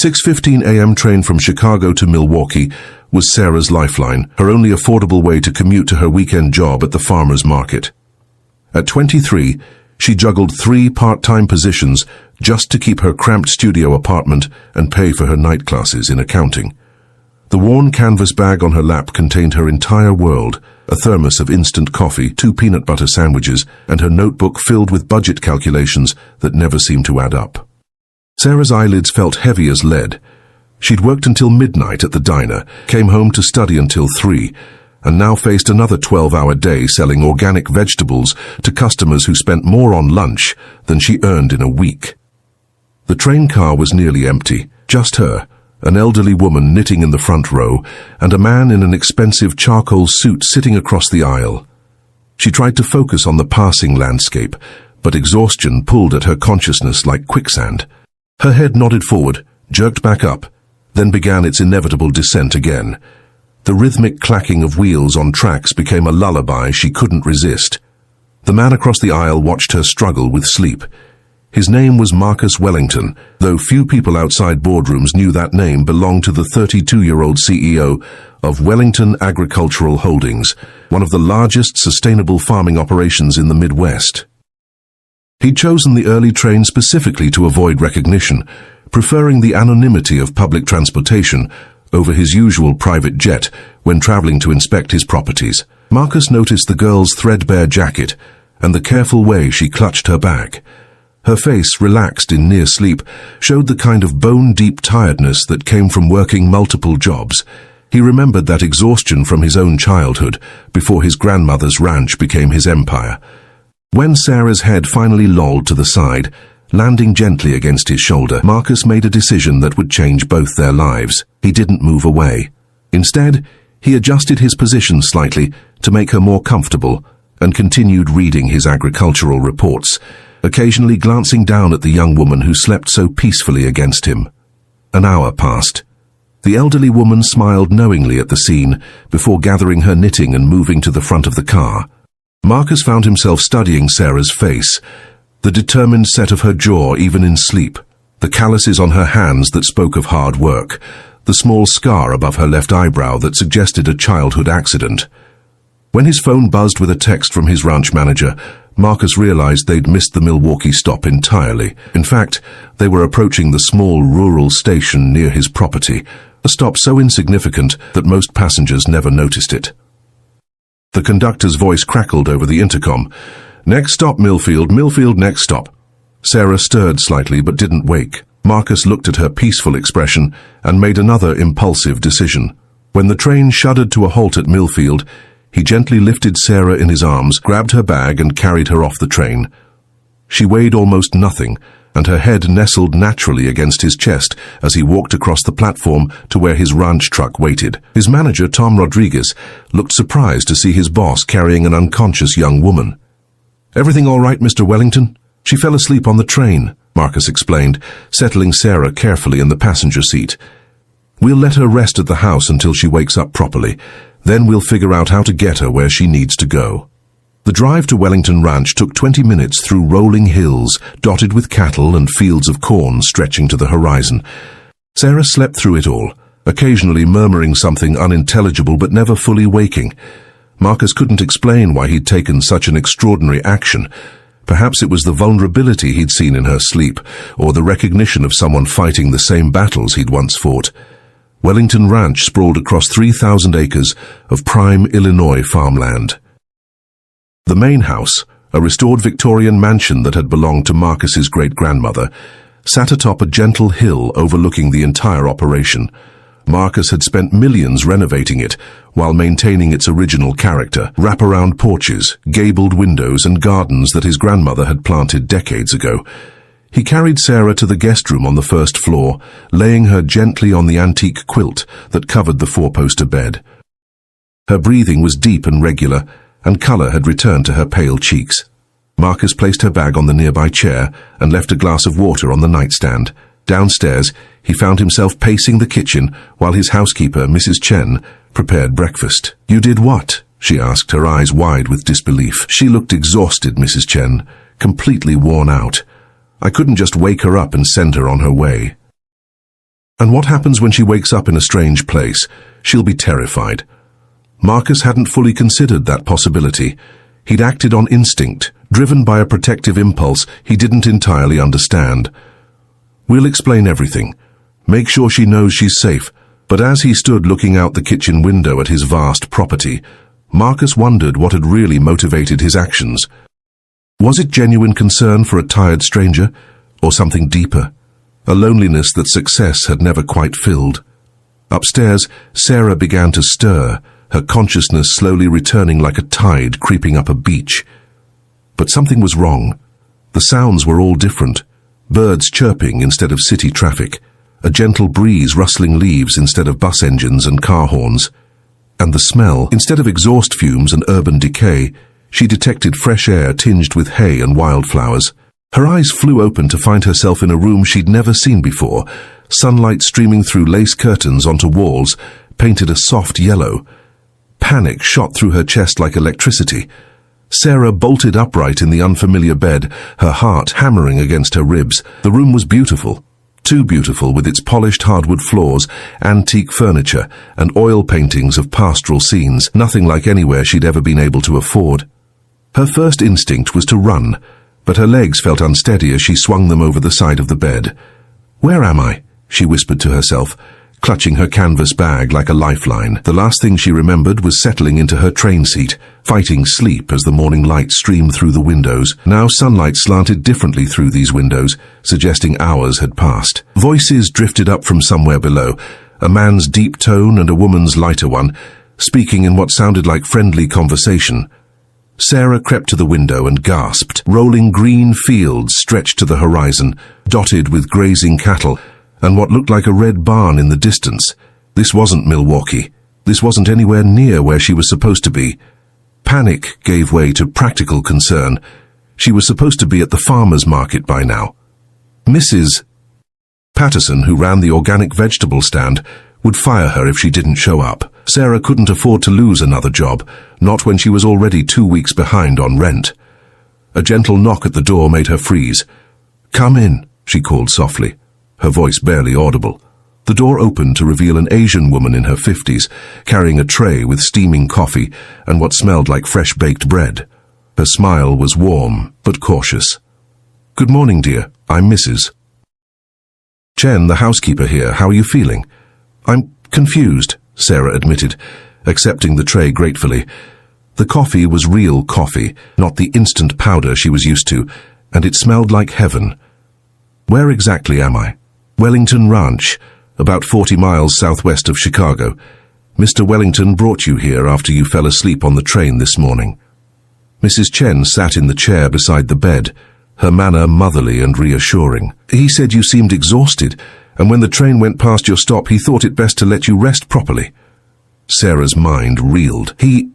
6:15 a.m. train from Chicago to Milwaukee was Sarah's lifeline, her only affordable way to commute to her weekend job at the farmer's market. At 23, she juggled 3 part-time positions just to keep her cramped studio apartment and pay for her night classes in accounting. The worn canvas bag on her lap contained her entire world, a thermos of instant coffee, 2 peanut butter sandwiches, and her notebook filled with budget calculations that never seemed to add up. Sarah's eyelids felt heavy as lead. She'd worked until midnight at the diner, came home to study until 3, and now faced another 12-hour day selling organic vegetables to customers who spent more on lunch than she earned in a week. The train car was nearly empty, just her, an elderly woman knitting in the front row, and a man in an expensive charcoal suit sitting across the aisle. She tried to focus on the passing landscape, but exhaustion pulled at her consciousness like quicksand. Her head nodded forward, jerked back up, then began its inevitable descent again. The rhythmic clacking of wheels on tracks became a lullaby she couldn't resist. The man across the aisle watched her struggle with sleep. His name was Marcus Wellington, though few people outside boardrooms knew that name belonged to the 32-year-old CEO of Wellington Agricultural Holdings, one of the largest sustainable farming operations in the Midwest. He'd chosen the early train specifically to avoid recognition, preferring the anonymity of public transportation over his usual private jet when traveling to inspect his properties. Marcus noticed the girl's threadbare jacket and the careful way she clutched her bag. Her face, relaxed in near sleep, showed the kind of bone-deep tiredness that came from working multiple jobs. He remembered that exhaustion from his own childhood, before his grandmother's ranch became his empire. When Sarah's head finally lolled to the side, landing gently against his shoulder, Marcus made a decision that would change both their lives. He didn't move away. Instead, he adjusted his position slightly to make her more comfortable and continued reading his agricultural reports, occasionally glancing down at the young woman who slept so peacefully against him. An hour passed. The elderly woman smiled knowingly at the scene before gathering her knitting and moving to the front of the car. Marcus found himself studying Sarah's face, the determined set of her jaw even in sleep, the calluses on her hands that spoke of hard work, the small scar above her left eyebrow that suggested a childhood accident. When his phone buzzed with a text from his ranch manager, Marcus realized they'd missed the Milwaukee stop entirely. In fact, they were approaching the small rural station near his property, a stop so insignificant that most passengers never noticed it. The conductor's voice crackled over the intercom. "Next stop, Millfield, Millfield, next stop." Sarah stirred slightly but didn't wake. Marcus looked at her peaceful expression and made another impulsive decision. When the train shuddered to a halt at Millfield, he gently lifted Sarah in his arms, grabbed her bag and carried her off the train. She weighed almost nothing, and her head nestled naturally against his chest as he walked across the platform to where his ranch truck waited. His manager, Tom Rodriguez, looked surprised to see his boss carrying an unconscious young woman. "Everything all right, Mr. Wellington? She fell asleep on the train," Marcus explained, settling Sarah carefully in the passenger seat. "We'll let her rest at the house until she wakes up properly. Then we'll figure out how to get her where she needs to go." The drive to Wellington Ranch took 20 minutes through rolling hills, dotted with cattle and fields of corn stretching to the horizon. Sarah slept through it all, occasionally murmuring something unintelligible but never fully waking. Marcus couldn't explain why he'd taken such an extraordinary action. Perhaps it was the vulnerability he'd seen in her sleep, or the recognition of someone fighting the same battles he'd once fought. Wellington Ranch sprawled across 3,000 acres of prime Illinois farmland. The main house, a restored Victorian mansion that had belonged to Marcus's great-grandmother, sat atop a gentle hill overlooking the entire operation. Marcus had spent millions renovating it while maintaining its original character, wraparound porches, gabled windows and gardens that his grandmother had planted decades ago. He carried Sarah to the guest room on the first floor, laying her gently on the antique quilt that covered the four-poster bed. Her breathing was deep and regular, and color had returned to her pale cheeks. Marcus placed her bag on the nearby chair and left a glass of water on the nightstand. Downstairs, he found himself pacing the kitchen while his housekeeper, Mrs. Chen, prepared breakfast. "You did what?" she asked, her eyes wide with disbelief. She looked exhausted, Mrs. Chen, completely worn out. "I couldn't just wake her up and send her on her way." And what happens when she wakes up in a strange place? She'll be terrified. Marcus hadn't fully considered that possibility. He'd acted on instinct, driven by a protective impulse he didn't entirely understand. We'll explain everything. Make sure she knows she's safe. But as he stood looking out the kitchen window at his vast property, Marcus wondered what had really motivated his actions. Was it genuine concern for a tired stranger, or something deeper? A loneliness that success had never quite filled. Upstairs, Sarah began to stir, her consciousness slowly returning like a tide creeping up a beach. But something was wrong. The sounds were all different. Birds chirping instead of city traffic. A gentle breeze rustling leaves instead of bus engines and car horns. And the smell, instead of exhaust fumes and urban decay, she detected fresh air tinged with hay and wildflowers. Her eyes flew open to find herself in a room she'd never seen before, sunlight streaming through lace curtains onto walls, painted a soft yellow. Panic shot through her chest like electricity. Sarah bolted upright in the unfamiliar bed, her heart hammering against her ribs. The room was beautiful. Too beautiful, with its polished hardwood floors, antique furniture, and oil paintings of pastoral scenes, nothing like anywhere she'd ever been able to afford. Her first instinct was to run, but her legs felt unsteady as she swung them over the side of the bed. "Where am I?" she whispered to herself, clutching her canvas bag like a lifeline. The last thing she remembered was settling into her train seat, fighting sleep as the morning light streamed through the windows. Now sunlight slanted differently through these windows, suggesting hours had passed. Voices drifted up from somewhere below, a man's deep tone and a woman's lighter one, speaking in what sounded like friendly conversation. Sarah crept to the window and gasped. Rolling green fields stretched to the horizon, dotted with grazing cattle, and what looked like a red barn in the distance. This wasn't Milwaukee. This wasn't anywhere near where she was supposed to be. Panic gave way to practical concern. She was supposed to be at the farmer's market by now. Mrs. Patterson, who ran the organic vegetable stand, would fire her if she didn't show up. Sarah couldn't afford to lose another job, not when she was already 2 weeks behind on rent. A gentle knock at the door made her freeze. "Come in," she called softly, her voice barely audible. The door opened to reveal an Asian woman in her 50s, carrying a tray with steaming coffee and what smelled like fresh-baked bread. Her smile was warm, but cautious. "Good morning, dear. I'm Mrs. Chen, the housekeeper here. How are you feeling?" "I'm confused," Sarah admitted, accepting the tray gratefully. The coffee was real coffee, not the instant powder she was used to, and it smelled like heaven. "Where exactly am I?" "Wellington Ranch, about 40 miles southwest of Chicago. Mr. Wellington brought you here after you fell asleep on the train this morning." Mrs. Chen sat in the chair beside the bed, her manner motherly and reassuring. "He said you seemed exhausted, and when the train went past your stop, he thought it best to let you rest properly." Sarah's mind reeled. "He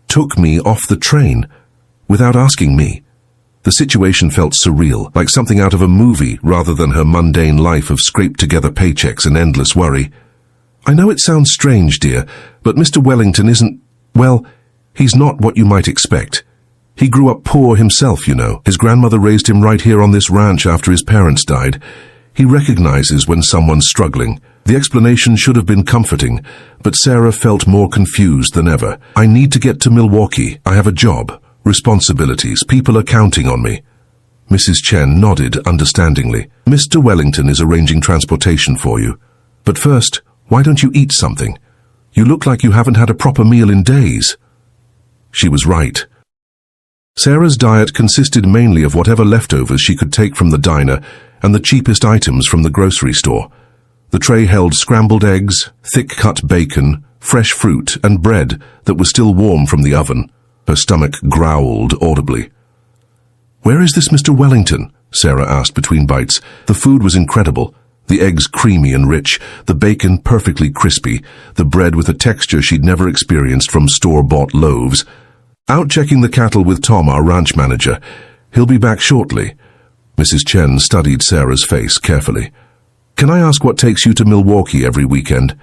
took me off the train, without asking me." The situation felt surreal, like something out of a movie rather than her mundane life of scraped-together paychecks and endless worry. "I know it sounds strange, dear, but Mr. Wellington isn't, well, he's not what you might expect. He grew up poor himself, you know. His grandmother raised him right here on this ranch after his parents died. He recognizes when someone's struggling." The explanation should have been comforting, but Sarah felt more confused than ever. "I need to get to Milwaukee. I have a job, responsibilities, people are counting on me." Mrs. Chen nodded understandingly. "Mr. Wellington is arranging transportation for you. But first, why don't you eat something? You look like you haven't had a proper meal in days." She was right. Sarah's diet consisted mainly of whatever leftovers she could take from the diner and the cheapest items from the grocery store. The tray held scrambled eggs, thick-cut bacon, fresh fruit, and bread that was still warm from the oven. Her stomach growled audibly. "Where is this Mr. Wellington?" Sarah asked between bites. The food was incredible. The eggs creamy and rich, the bacon perfectly crispy, the bread with a texture she'd never experienced from store-bought loaves. "Out checking the cattle with Tom, our ranch manager. He'll be back shortly." Mrs. Chen studied Sarah's face carefully. "Can I ask what takes you to Milwaukee every weekend?"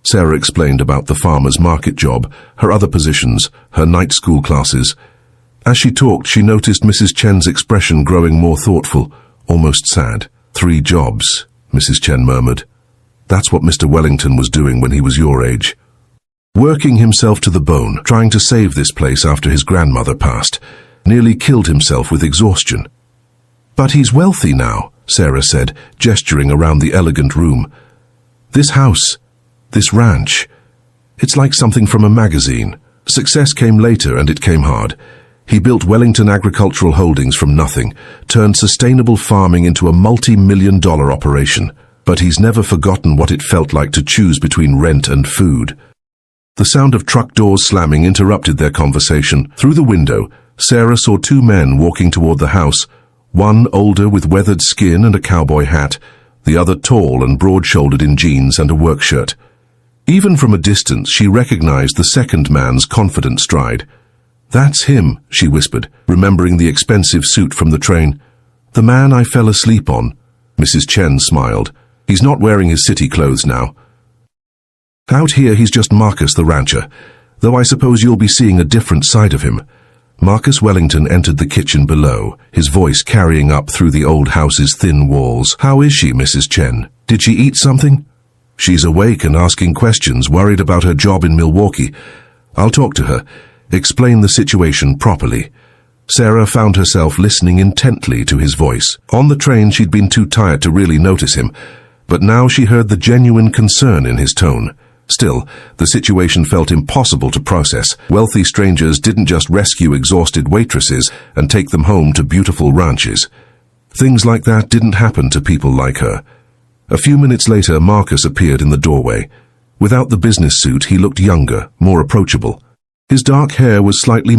Sarah explained about the farmer's market job, her other positions, her night school classes. As she talked, she noticed Mrs. Chen's expression growing more thoughtful, almost sad. "3 jobs, Mrs. Chen murmured. That's what Mr. Wellington was doing when he was your age. Working himself to the bone, trying to save this place after his grandmother passed. Nearly killed himself with exhaustion. But he's wealthy now, Sarah said, gesturing around the elegant room. This house, this ranch, it's like something from a magazine. Success came later, and it came hard. He built Wellington Agricultural Holdings from nothing, turned sustainable farming into a multi-million-dollar operation. But he's never forgotten what it felt like to choose between rent and food. The sound of truck doors slamming interrupted their conversation. Through the window, Sarah saw two men walking toward the house, one older with weathered skin and a cowboy hat, the other tall and broad-shouldered in jeans and a work shirt. Even from a distance, she recognized the second man's confident stride. "That's him," she whispered, remembering the expensive suit from the train. "The man I fell asleep on." Mrs. Chen smiled. "He's not wearing his city clothes now. Out here he's just Marcus the rancher, though I suppose you'll be seeing a different side of him." Marcus Wellington entered the kitchen below, his voice carrying up through the old house's thin walls. "How is she, Mrs. Chen? Did she eat something?" "She's awake and asking questions, worried about her job in Milwaukee. I'll talk to her, explain the situation properly." Sarah found herself listening intently to his voice. On the train she'd been too tired to really notice him, but now she heard the genuine concern in his tone. Still, the situation felt impossible to process. Wealthy strangers didn't just rescue exhausted waitresses and take them home to beautiful ranches. Things like that didn't happen to people like her. A few minutes later, Marcus appeared in the doorway. Without the business suit, he looked younger, more approachable. His dark hair was slightly